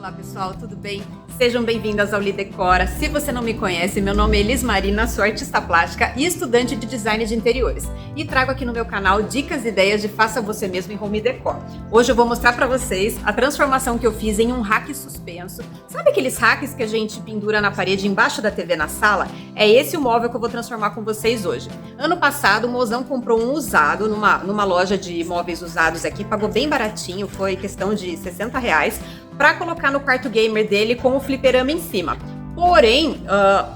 Olá pessoal, tudo bem? Sejam bem-vindas ao Lidecora. Se você não me conhece, meu nome é Elis Marina, sou artista plástica e estudante de design de interiores. E trago aqui no meu canal dicas e ideias de faça você mesmo em home decor. Hoje eu vou mostrar para vocês a transformação que eu fiz em um rack suspenso. Sabe aqueles racks que a gente pendura na parede embaixo da TV na sala? É esse o móvel que eu vou transformar com vocês hoje. Ano passado o mozão comprou um usado numa loja de móveis usados aqui, pagou bem baratinho, foi questão de R$60, para colocar no quarto gamer dele com o fliperama em cima. Porém,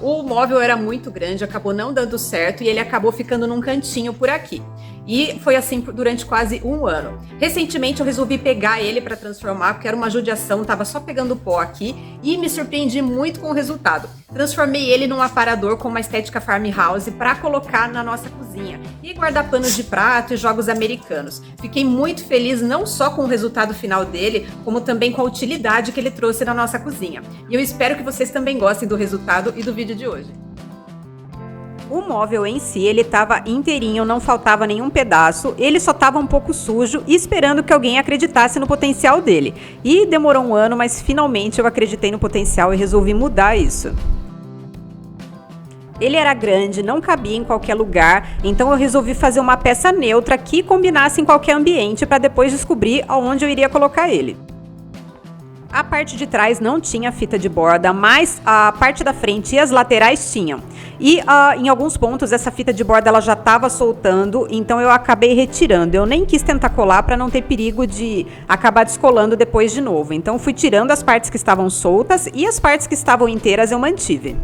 o móvel era muito grande, acabou não dando certo e ele acabou ficando num cantinho por aqui. E foi assim durante quase um ano. Recentemente eu resolvi pegar ele para transformar, porque era uma judiação, tava só pegando pó aqui e me surpreendi muito com o resultado. Transformei ele num aparador com uma estética farmhouse para colocar na nossa cozinha e guardar panos de prato e jogos americanos. Fiquei muito feliz não só com o resultado final dele, como também com a utilidade que ele trouxe na nossa cozinha. E eu espero que vocês também gostem do resultado e do vídeo de hoje. O móvel em si, ele estava inteirinho, não faltava nenhum pedaço, ele só estava um pouco sujo e esperando que alguém acreditasse no potencial dele. E demorou um ano, mas finalmente eu acreditei no potencial e resolvi mudar isso. Ele era grande, não cabia em qualquer lugar, então eu resolvi fazer uma peça neutra que combinasse em qualquer ambiente para depois descobrir aonde eu iria colocar ele. A parte de trás não tinha fita de borda, mas a parte da frente e as laterais tinham. E em alguns pontos essa fita de borda ela já estava soltando, então eu acabei retirando. Eu nem quis tentar colar para não ter perigo de acabar descolando depois de novo. Então fui tirando as partes que estavam soltas e as partes que estavam inteiras eu mantive.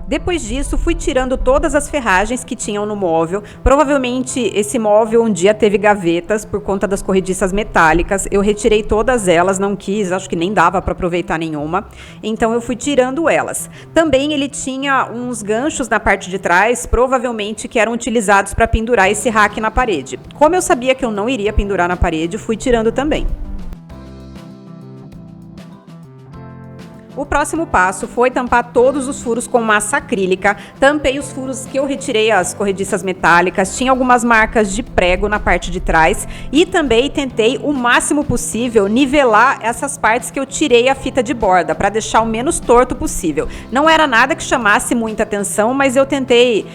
Depois disso, fui tirando todas as ferragens que tinham no móvel. Provavelmente esse móvel um dia teve gavetas por conta das corrediças metálicas. Eu retirei todas elas, não quis, acho que nem dava para aproveitar nenhuma. Então eu fui tirando elas. Também ele tinha uns ganchos na parte de trás, provavelmente que eram utilizados para pendurar esse rack na parede. Como eu sabia que eu não iria pendurar na parede, fui tirando também. O próximo passo foi tampar todos os furos com massa acrílica. Tampei os furos que eu retirei as corrediças metálicas, tinha algumas marcas de prego na parte de trás e também tentei o máximo possível nivelar essas partes que eu tirei a fita de borda para deixar o menos torto possível. Não era nada que chamasse muita atenção, mas eu tentei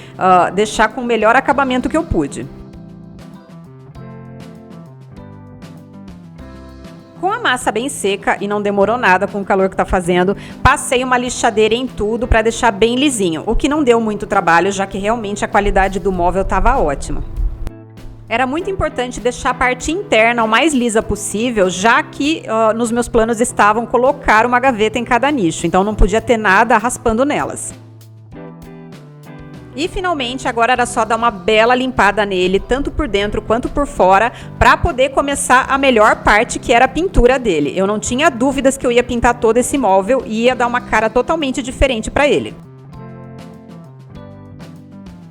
deixar com o melhor acabamento que eu pude. Com a massa bem seca e não demorou nada com o calor que tá fazendo, passei uma lixadeira em tudo para deixar bem lisinho, o que não deu muito trabalho, já que realmente a qualidade do móvel estava ótima. Era muito importante deixar a parte interna o mais lisa possível, já que nos meus planos estavam colocar uma gaveta em cada nicho, então não podia ter nada raspando nelas. E finalmente agora era só dar uma bela limpada nele, tanto por dentro quanto por fora, para poder começar a melhor parte, que era a pintura dele. Eu não tinha dúvidas que eu ia pintar todo esse móvel e ia dar uma cara totalmente diferente para ele.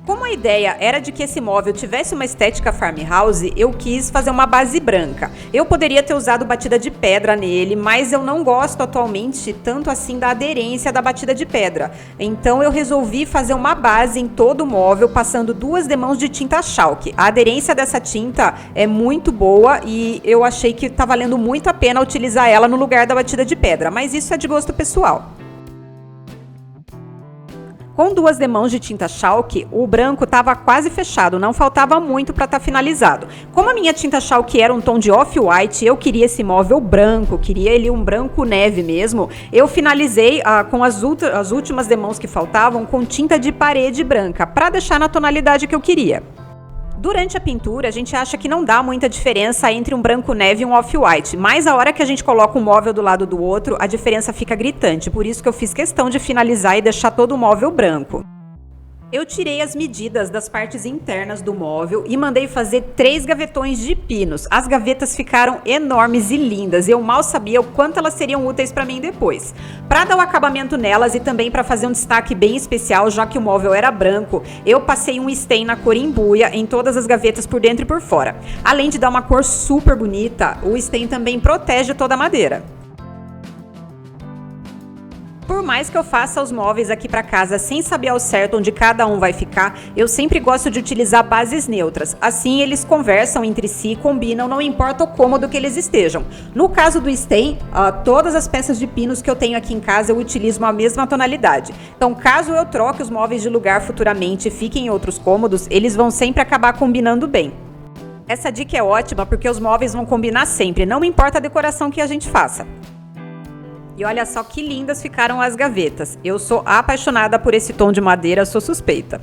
Como a ideia era de que esse móvel tivesse uma estética farmhouse, eu quis fazer uma base branca. Eu poderia ter usado batida de pedra nele, mas eu não gosto atualmente tanto assim da aderência da batida de pedra. Então eu resolvi fazer uma base em todo o móvel, passando 2 demãos de tinta chalk. A aderência dessa tinta é muito boa e eu achei que tá valendo muito a pena utilizar ela no lugar da batida de pedra, mas isso é de gosto pessoal. Com 2 demãos de tinta chalk, o branco estava quase fechado, não faltava muito para estar finalizado. Como a minha tinta chalk era um tom de off-white, eu queria esse móvel branco, queria ele um branco neve mesmo, eu finalizei com as últimas demãos que faltavam com tinta de parede branca, para deixar na tonalidade que eu queria. Durante a pintura, a gente acha que não dá muita diferença entre um branco neve e um off-white, mas a hora que a gente coloca um móvel do lado do outro, a diferença fica gritante, por isso que eu fiz questão de finalizar e deixar todo o móvel branco. Eu tirei as medidas das partes internas do móvel e mandei fazer 3 gavetões de pinos. As gavetas ficaram enormes e lindas. Eu mal sabia o quanto elas seriam úteis para mim depois. Para dar o acabamento nelas e também para fazer um destaque bem especial, já que o móvel era branco, eu passei um stain na cor embuia em todas as gavetas por dentro e por fora. Além de dar uma cor super bonita, o stain também protege toda a madeira. Por mais que eu faça os móveis aqui para casa sem saber ao certo onde cada um vai ficar, eu sempre gosto de utilizar bases neutras. Assim eles conversam entre si, combinam, não importa o cômodo que eles estejam. No caso do Stain, todas as peças de pinos que eu tenho aqui em casa eu utilizo a mesma tonalidade. Então caso eu troque os móveis de lugar futuramente e fiquem em outros cômodos, eles vão sempre acabar combinando bem. Essa dica é ótima porque os móveis vão combinar sempre, não importa a decoração que a gente faça. E olha só que lindas ficaram as gavetas. Eu sou apaixonada por esse tom de madeira, sou suspeita.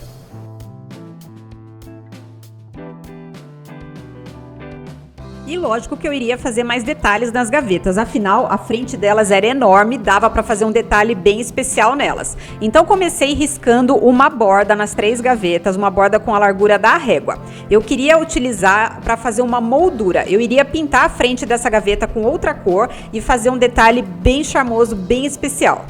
E lógico que eu iria fazer mais detalhes nas gavetas, afinal a frente delas era enorme, dava para fazer um detalhe bem especial nelas. Então comecei riscando uma borda nas 3 gavetas, uma borda com a largura da régua. Eu queria utilizar para fazer uma moldura, eu iria pintar a frente dessa gaveta com outra cor e fazer um detalhe bem charmoso, bem especial.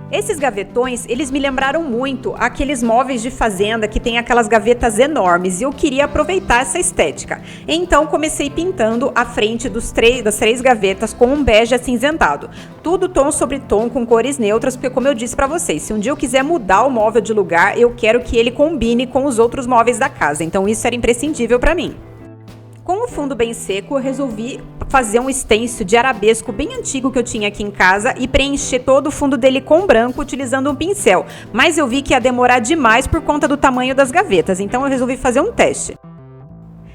Esses gavetões, eles me lembraram muito aqueles móveis de fazenda que tem aquelas gavetas enormes e eu queria aproveitar essa estética. Então comecei pintando a frente das 3 gavetas com um bege acinzentado. Tudo tom sobre tom com cores neutras, porque como eu disse pra vocês, se um dia eu quiser mudar o móvel de lugar, eu quero que ele combine com os outros móveis da casa. Então isso era imprescindível pra mim. Com o fundo bem seco, eu resolvi fazer um stencil de arabesco bem antigo que eu tinha aqui em casa e preencher todo o fundo dele com branco utilizando um pincel. Mas eu vi que ia demorar demais por conta do tamanho das gavetas, então eu resolvi fazer um teste.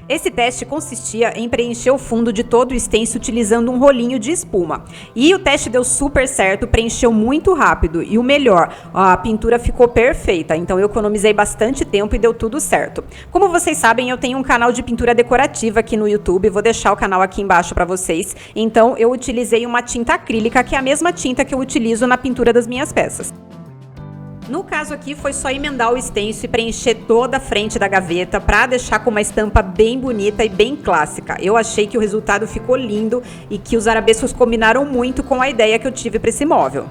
Esse teste consistia em preencher o fundo de todo o stencil utilizando um rolinho de espuma. E o teste deu super certo, preencheu muito rápido e o melhor, a pintura ficou perfeita, então eu economizei bastante tempo e deu tudo certo. Como vocês sabem, eu tenho um canal de pintura decorativa aqui no YouTube, vou deixar o canal aqui embaixo para vocês. Então eu utilizei uma tinta acrílica, que é a mesma tinta que eu utilizo na pintura das minhas peças. No caso aqui foi só emendar o stencil e preencher toda a frente da gaveta para deixar com uma estampa bem bonita e bem clássica. Eu achei que o resultado ficou lindo e que os arabescos combinaram muito com a ideia que eu tive para esse móvel.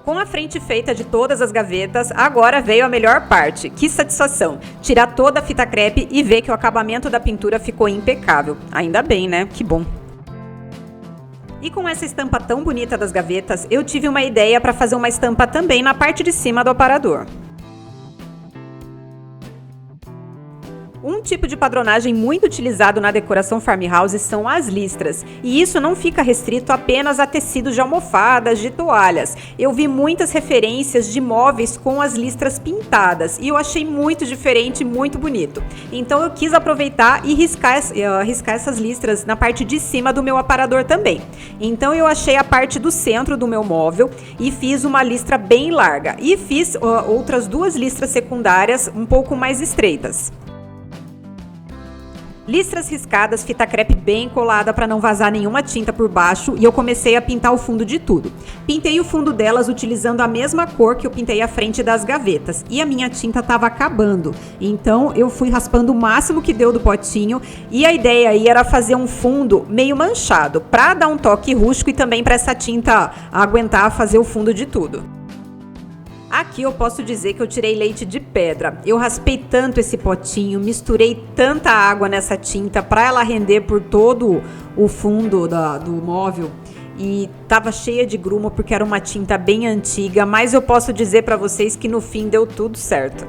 Com a frente feita de todas as gavetas, agora veio a melhor parte. Que satisfação! Tirar toda a fita crepe e ver que o acabamento da pintura ficou impecável. Ainda bem, né? Que bom! E com essa estampa tão bonita das gavetas, eu tive uma ideia para fazer uma estampa também na parte de cima do aparador. Um tipo de padronagem muito utilizado na decoração farmhouse são as listras, e isso não fica restrito apenas a tecidos de almofadas, de toalhas. Eu vi muitas referências de móveis com as listras pintadas, e eu achei muito diferente e muito bonito. Então eu quis aproveitar e riscar essas listras na parte de cima do meu aparador também. Então eu achei a parte do centro do meu móvel e fiz uma listra bem larga, e fiz outras 2 listras secundárias um pouco mais estreitas. Listras riscadas, fita crepe bem colada para não vazar nenhuma tinta por baixo e eu comecei a pintar o fundo de tudo. Pintei o fundo delas utilizando a mesma cor que eu pintei a frente das gavetas e a minha tinta estava acabando. Então eu fui raspando o máximo que deu do potinho e a ideia aí era fazer um fundo meio manchado para dar um toque rústico e também para essa tinta aguentar fazer o fundo de tudo. Aqui eu posso dizer que eu tirei leite de pedra. Eu raspei tanto esse potinho, misturei tanta água nessa tinta para ela render por todo o fundo do móvel. E tava cheia de gruma porque era uma tinta bem antiga, mas eu posso dizer para vocês que no fim deu tudo certo.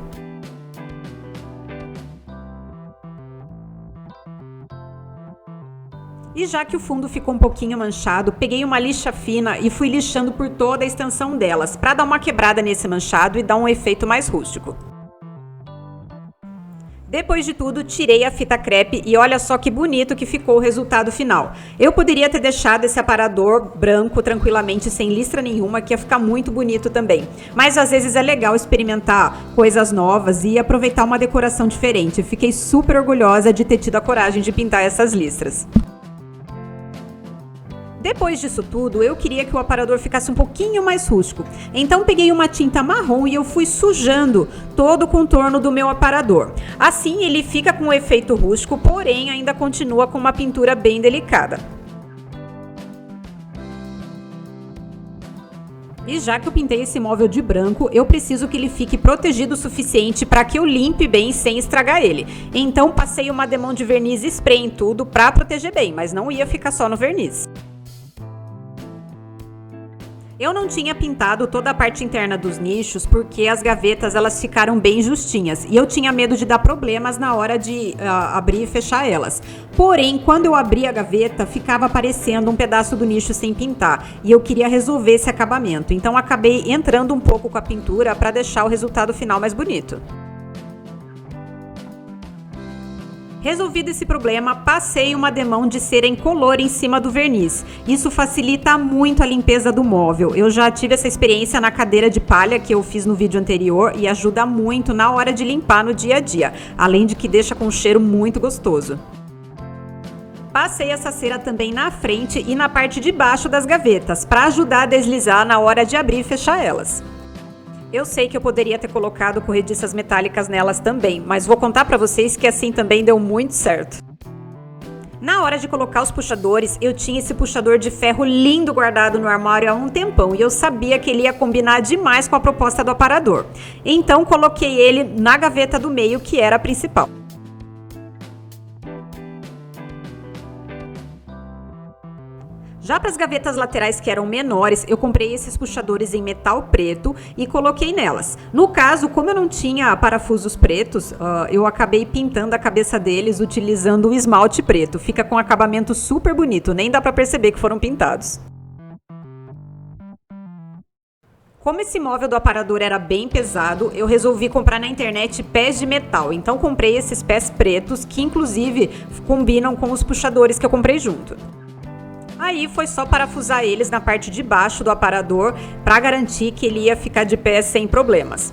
E já que o fundo ficou um pouquinho manchado, peguei uma lixa fina e fui lixando por toda a extensão delas, para dar uma quebrada nesse manchado e dar um efeito mais rústico. Depois de tudo, tirei a fita crepe e olha só que bonito que ficou o resultado final. Eu poderia ter deixado esse aparador branco tranquilamente, sem listra nenhuma, que ia ficar muito bonito também. Mas às vezes é legal experimentar coisas novas e aproveitar uma decoração diferente. Fiquei super orgulhosa de ter tido a coragem de pintar essas listras. Depois disso tudo, eu queria que o aparador ficasse um pouquinho mais rústico. Então peguei uma tinta marrom e eu fui sujando todo o contorno do meu aparador. Assim ele fica com um efeito rústico, porém ainda continua com uma pintura bem delicada. E já que eu pintei esse móvel de branco, eu preciso que ele fique protegido o suficiente para que eu limpe bem sem estragar ele. Então passei uma demão de verniz spray em tudo para proteger bem, mas não ia ficar só no verniz. Eu não tinha pintado toda a parte interna dos nichos porque as gavetas elas ficaram bem justinhas e eu tinha medo de dar problemas na hora de abrir e fechar elas. Porém, quando eu abri a gaveta, ficava aparecendo um pedaço do nicho sem pintar e eu queria resolver esse acabamento. Então acabei entrando um pouco com a pintura para deixar o resultado final mais bonito. Resolvido esse problema, passei uma demão de cera incolor em cima do verniz. Isso facilita muito a limpeza do móvel. Eu já tive essa experiência na cadeira de palha que eu fiz no vídeo anterior e ajuda muito na hora de limpar no dia a dia, além de que deixa com um cheiro muito gostoso. Passei essa cera também na frente e na parte de baixo das gavetas, para ajudar a deslizar na hora de abrir e fechar elas. Eu sei que eu poderia ter colocado corrediças metálicas nelas também, mas vou contar pra vocês que assim também deu muito certo. Na hora de colocar os puxadores, eu tinha esse puxador de ferro lindo guardado no armário há um tempão e eu sabia que ele ia combinar demais com a proposta do aparador. Então coloquei ele na gaveta do meio, que era a principal. Já para as gavetas laterais que eram menores, eu comprei esses puxadores em metal preto e coloquei nelas. No caso, como eu não tinha parafusos pretos, eu acabei pintando a cabeça deles utilizando o esmalte preto. Fica com um acabamento super bonito, nem dá para perceber que foram pintados. Como esse móvel do aparador era bem pesado, eu resolvi comprar na internet pés de metal. Então comprei esses pés pretos que inclusive combinam com os puxadores que eu comprei junto. Aí foi só parafusar eles na parte de baixo do aparador para garantir que ele ia ficar de pé sem problemas.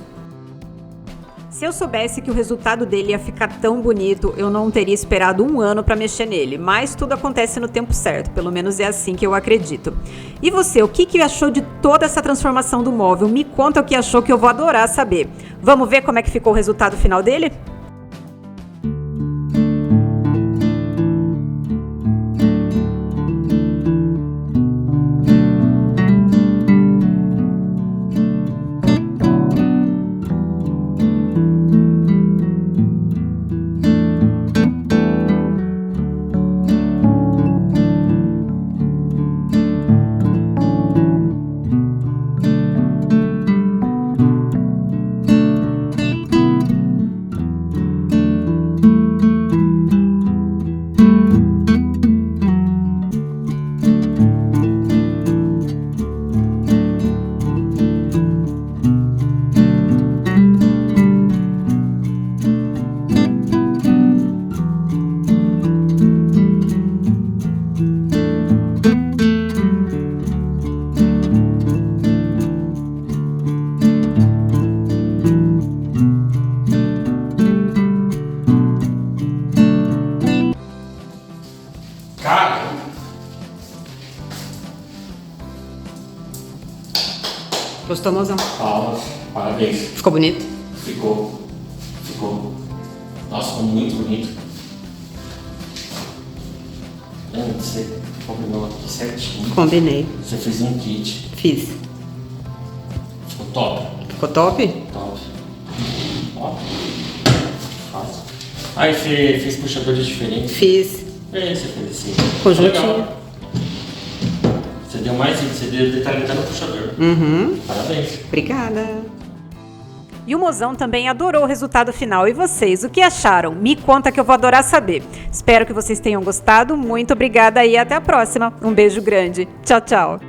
Se eu soubesse que o resultado dele ia ficar tão bonito, eu não teria esperado um ano para mexer nele, mas tudo acontece no tempo certo, pelo menos é assim que eu acredito. E você, o que achou de toda essa transformação do móvel? Me conta o que achou, que eu vou adorar saber. Vamos ver como é que ficou o resultado final dele? Gostou, mozão? Palmas, parabéns. Ficou bonito? Ficou. Nossa, ficou muito bonito. Você combinou aqui certinho. Combinei. Você fez um kit. Fiz. Ficou top. Ficou top? Top. Ó. Fácil. Aí você fez puxadores diferentes. Fiz. Você fez assim. Conjuntinho. Legal. Você deu detalhe até no puxador. Parabéns. Obrigada. E o mozão também adorou o resultado final. E vocês, o que acharam? Me conta que eu vou adorar saber. Espero que vocês tenham gostado. Muito obrigada e até a próxima. Um beijo grande. Tchau, tchau.